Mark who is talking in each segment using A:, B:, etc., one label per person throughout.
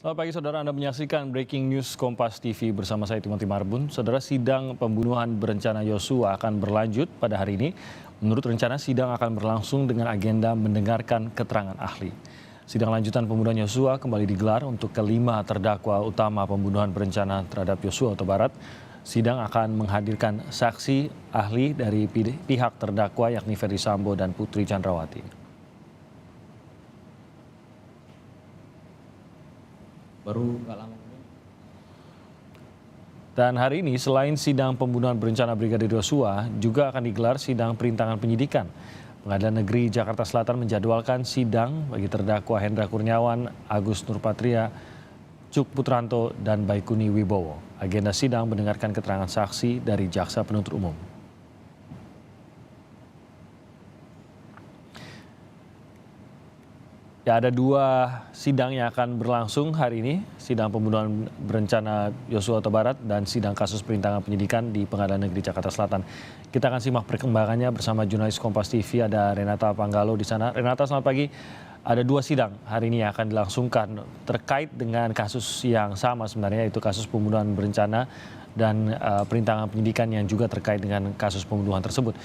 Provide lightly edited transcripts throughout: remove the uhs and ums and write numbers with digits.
A: Selamat pagi saudara, Anda menyaksikan Breaking News Kompas TV bersama saya Timothy Marbun. Saudara, sidang pembunuhan berencana Yosua akan berlanjut pada hari ini. Menurut rencana, sidang akan berlangsung dengan agenda mendengarkan keterangan ahli. Sidang lanjutan pembunuhan Yosua kembali digelar untuk kelima terdakwa utama pembunuhan berencana terhadap Yosua Huta Barat. Sidang akan menghadirkan saksi ahli dari pihak terdakwa yakni Ferdy Sambo dan Putri Chandrawati. Dan hari ini selain sidang pembunuhan berencana Brigadir Yosua juga akan digelar sidang perintangan penyidikan. Pengadilan Negeri Jakarta Selatan menjadwalkan sidang bagi terdakwa Hendra Kurniawan, Agus Nurpatria, Cuk Putranto, dan Baikuni Wibowo. Agenda sidang mendengarkan keterangan saksi dari jaksa penuntut umum. Ya, ada dua sidang yang akan berlangsung hari ini, sidang pembunuhan berencana Yosua Huta Barat dan sidang kasus perintangan penyidikan di Pengadilan Negeri Jakarta Selatan. Kita akan simak perkembangannya bersama jurnalis Kompas TV, ada Renata Panggalo di sana. Renata, selamat pagi. Ada dua sidang hari ini yang akan dilangsungkan terkait dengan kasus yang sama sebenarnya, yaitu kasus pembunuhan berencana dan perintangan penyidikan yang juga terkait dengan kasus pembunuhan tersebut.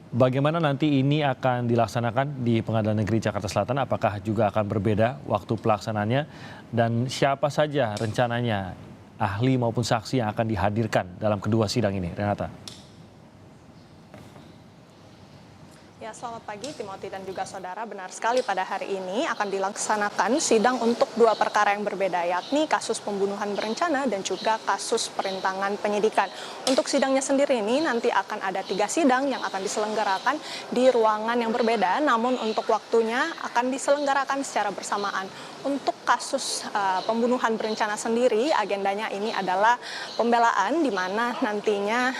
A: Bagaimana nanti ini akan dilaksanakan di Pengadilan Negeri Jakarta Selatan? Apakah juga akan berbeda waktu pelaksanaannya? Dan siapa saja rencananya ahli maupun saksi yang akan dihadirkan dalam kedua sidang ini, Renata?
B: Ya, selamat pagi Timothy dan juga saudara. Benar sekali, pada hari ini akan dilaksanakan sidang untuk dua perkara yang berbeda, yakni kasus pembunuhan berencana dan juga kasus perintangan penyidikan. Untuk sidangnya sendiri ini nanti akan ada 3 sidang yang akan diselenggarakan di ruangan yang berbeda, namun untuk waktunya akan diselenggarakan secara bersamaan. Untuk kasus pembunuhan berencana sendiri, agendanya ini adalah pembelaan di mana nantinya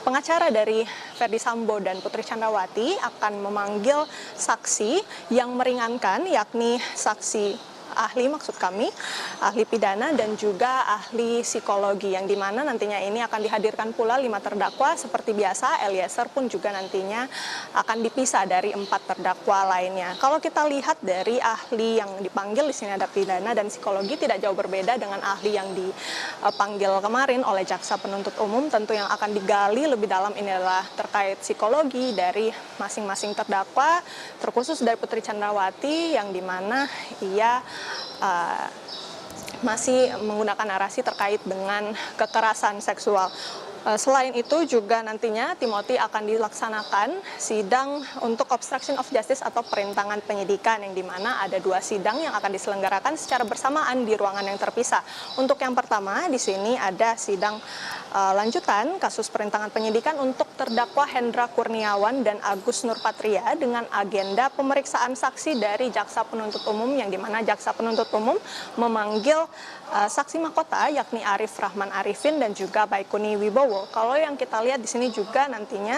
B: pengacara dari Ferdy Sambo dan Putri Chandrawati akan memanggil saksi yang meringankan, yakni saksi ahli, maksud kami ahli pidana dan juga ahli psikologi, yang dimana nantinya ini akan dihadirkan pula 5 terdakwa seperti biasa. Eliezer pun juga nantinya akan dipisah dari 4 terdakwa lainnya. Kalau kita lihat dari ahli yang dipanggil, di sini ada pidana dan psikologi, tidak jauh berbeda dengan ahli yang dipanggil kemarin oleh jaksa penuntut umum. Tentu yang akan digali lebih dalam ini adalah terkait psikologi dari masing-masing terdakwa, terkhusus dari Putri Chandrawati, yang dimana ia masih menggunakan narasi terkait dengan kekerasan seksual. Selain itu juga nantinya Timothy akan dilaksanakan sidang untuk obstruction of justice atau perintangan penyidikan, yang dimana ada 2 sidang yang akan diselenggarakan secara bersamaan di ruangan yang terpisah. Untuk yang pertama di sini ada sidang lanjutan kasus perintangan penyidikan untuk terdakwa Hendra Kurniawan dan Agus Nurpatria dengan agenda pemeriksaan saksi dari jaksa penuntut umum, yang dimana jaksa penuntut umum memanggil saksi mahkota yakni Arif Rahman Arifin dan juga Baikuni Wibowo. Kalau yang kita lihat di sini juga nantinya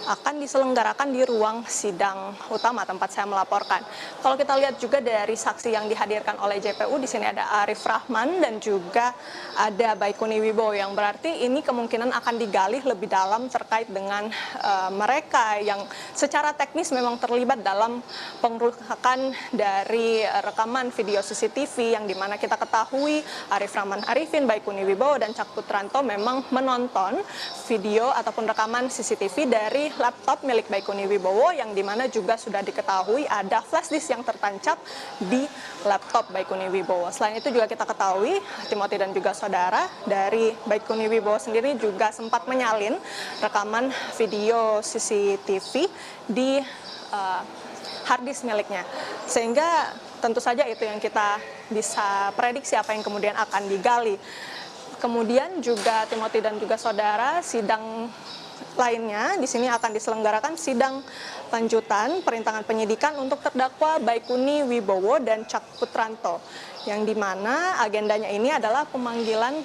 B: akan diselenggarakan di ruang sidang utama tempat saya melaporkan. Kalau kita lihat juga dari saksi yang dihadirkan oleh JPU, di sini ada Arif Rahman dan juga ada Baikuni Wibowo, yang berarti ini kemungkinan akan digali lebih dalam terkait dengan mereka yang secara teknis memang terlibat dalam pengerusakan dari rekaman video CCTV, yang dimana kita ketahui Arif Rahman Arifin, Baikuni Wibowo, dan Cuk Putranto memang menonton video ataupun rekaman CCTV dari laptop milik Baikuni Wibowo, yang dimana juga sudah diketahui ada flash disk yang tertancap di laptop Baikuni Wibowo. Selain itu juga kita ketahui, Timothy dan juga saudara, dari Baikuni Wibowo sendiri juga sempat menyalin rekaman video CCTV di hard disk miliknya, sehingga tentu saja itu yang kita bisa prediksi apa yang kemudian akan digali. Kemudian juga Timothy dan juga saudara, sidang lainnya di sini akan diselenggarakan sidang lanjutan perintangan penyidikan untuk terdakwa Baikuni Wibowo dan Cuk Putranto, yang dimana agendanya ini adalah pemanggilan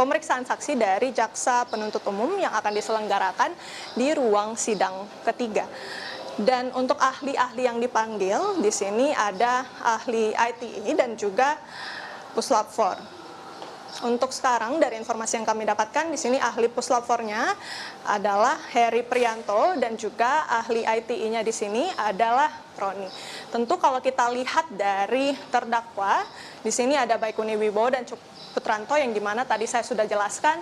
B: pemeriksaan saksi dari jaksa penuntut umum yang akan diselenggarakan di ruang sidang ketiga. Dan untuk ahli-ahli yang dipanggil di sini ada ahli ITE dan juga Puslap 4. Untuk sekarang dari informasi yang kami dapatkan di sini ahli Puslap 4-nya adalah Heri Prianto dan juga ahli ITE-nya di sini adalah Roni. Tentu kalau kita lihat dari terdakwa Di sini ada Baikuni Wibowo dan Cuk Putranto yang dimana tadi saya sudah jelaskan,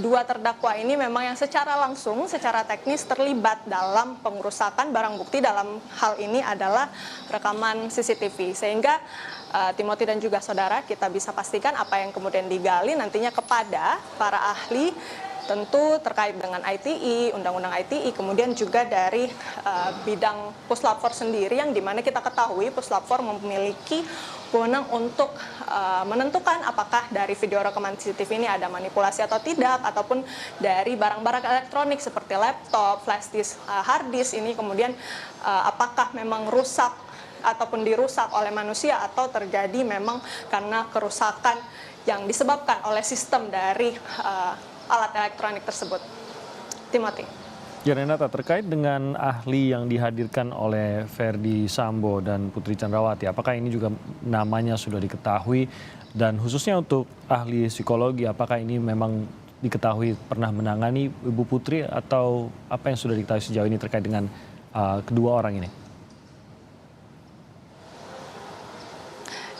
B: dua terdakwa ini memang yang secara langsung, secara teknis terlibat dalam pengerusakan barang bukti, dalam hal ini adalah rekaman CCTV. Sehingga Timothy dan juga saudara, kita bisa pastikan apa yang kemudian digali nantinya kepada para ahli, tentu terkait dengan ITE, Undang-Undang ITE, kemudian juga dari bidang Puslap 4 sendiri, yang dimana kita ketahui Puslap 4 memiliki wewenang untuk menentukan apakah dari video rekaman CCTV ini ada manipulasi atau tidak, ataupun dari barang-barang elektronik seperti laptop, flash disk, hard disk ini kemudian apakah memang rusak ataupun dirusak oleh manusia atau terjadi memang karena kerusakan yang disebabkan oleh sistem dari alat elektronik tersebut. Timothy.
A: Ya, Renata, terkait dengan ahli yang dihadirkan oleh Ferdy Sambo dan Putri Chandrawati, apakah ini juga namanya sudah diketahui, dan khususnya untuk ahli psikologi, apakah ini memang diketahui pernah menangani Ibu Putri, atau apa yang sudah diketahui sejauh ini terkait dengan kedua orang ini?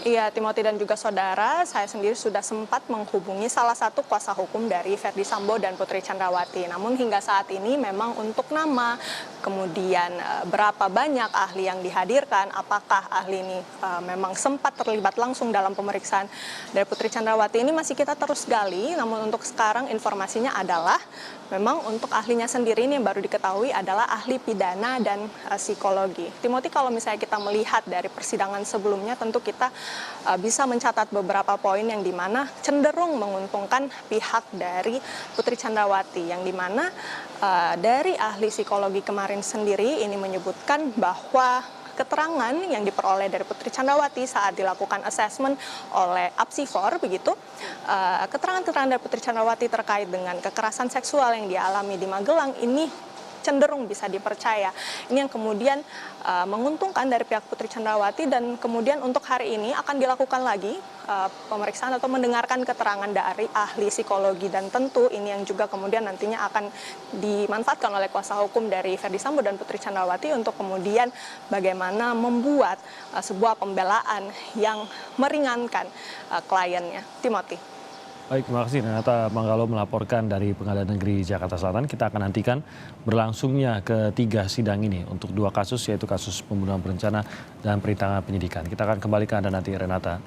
B: Iya, Timothy dan juga saudara, saya sendiri sudah sempat menghubungi salah satu kuasa hukum dari Ferdy Sambo dan Putri Chandrawati. Namun hingga saat ini memang untuk nama, kemudian berapa banyak ahli yang dihadirkan, apakah ahli ini memang sempat terlibat langsung dalam pemeriksaan dari Putri Chandrawati ini masih kita terus gali. Namun untuk sekarang informasinya adalah memang untuk ahlinya sendiri ini yang baru diketahui adalah ahli pidana dan psikologi. Timothy, kalau misalnya kita melihat dari persidangan sebelumnya, tentu kita bisa mencatat beberapa poin yang dimana cenderung menguntungkan pihak dari Putri Chandrawati, yang dimana dari ahli psikologi kemarin sendiri ini menyebutkan bahwa keterangan yang diperoleh dari Putri Chandrawati saat dilakukan assessment oleh Apsifor, begitu, keterangan-keterangan dari Putri Chandrawati terkait dengan kekerasan seksual yang dialami di Magelang ini cenderung bisa dipercaya. Ini yang kemudian menguntungkan dari pihak Putri Chandrawati, dan kemudian untuk hari ini akan dilakukan lagi pemeriksaan atau mendengarkan keterangan dari ahli psikologi, dan tentu ini yang juga kemudian nantinya akan dimanfaatkan oleh kuasa hukum dari Ferdy Sambo dan Putri Chandrawati untuk kemudian bagaimana membuat sebuah pembelaan yang meringankan kliennya. Timothy.
A: Baik, terima kasih Renata Manggalo melaporkan dari Pengadilan Negeri Jakarta Selatan. Kita akan nantikan berlangsungnya ketiga sidang ini untuk dua kasus, yaitu kasus pembunuhan berencana dan perintangan penyidikan. Kita akan kembali ke Anda nanti, Renata.